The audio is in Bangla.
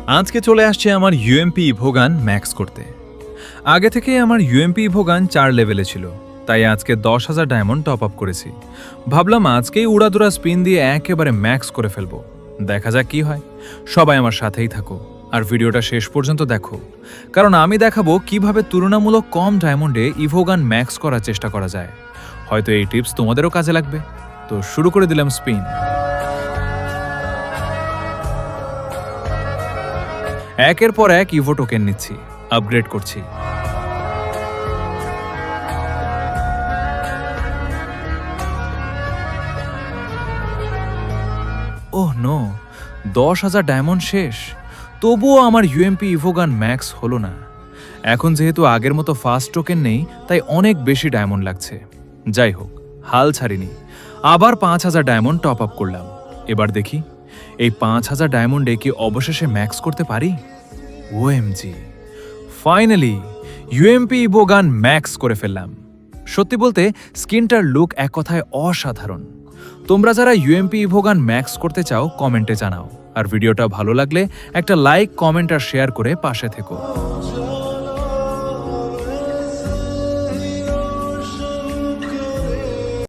আজকে চলে আসছে আমার ইউএমপি ইভোগান ম্যাক্স করতে। আগে থেকে আমার ইউএমপি ইভোগান 4 লেভেলে ছিল, তাই আজকে 10,000 ডায়মন্ড টপ আপ করেছি। ভাবলাম আজকেই উড়াদুরা স্পিন দিয়ে একেবারে ম্যাক্স করে ফেলবো। দেখা যাক কি হয়। সবাই আমার সাথেই থাকো আর ভিডিওটা শেষ পর্যন্ত দেখো, কারণ আমি দেখাবো কিভাবে তুলনামূলক কম ডায়মন্ডে ইভোগান ম্যাক্স করার চেষ্টা করা যায়। হয়তো এই টিপস তোমাদেরও কাজে লাগবে। তো শুরু করে দিলাম স্পিন। একের পর এক ইভো টোকেন নিচ্ছি, আপগ্রেড করছি। ওহ নো, 10,000 ডায়মন্ড শেষ। তবুও আমার ইউএমপি ইভোগান ম্যাক্স হলো না। এখন যেহেতু আগের মতো ফাস্ট টোকেন নেই, তাই অনেক বেশি ডায়মন্ড লাগছে। যাই হোক, হাল ছাড়িনি। আবার 5,000 ডায়মন্ড টপ আপ করলাম। এবার দেখি এই 5,000 ডায়মন্ডে কি অবশেষে ম্যাক্স করতে পারি। ওএমজি, ফাইনালি ইউএমপি ইভোগান ম্যাক্স করে ফেললাম। সত্যি বলতে স্কিনটার লুক এক কথায় অসাধারণ। তোমরা যারা ইউএমপি ইভোগান ম্যাক্স করতে চাও কমেন্টে জানাও, আর ভিডিওটা ভালো লাগলে একটা লাইক, কমেন্ট আর শেয়ার করে পাশে থেকো।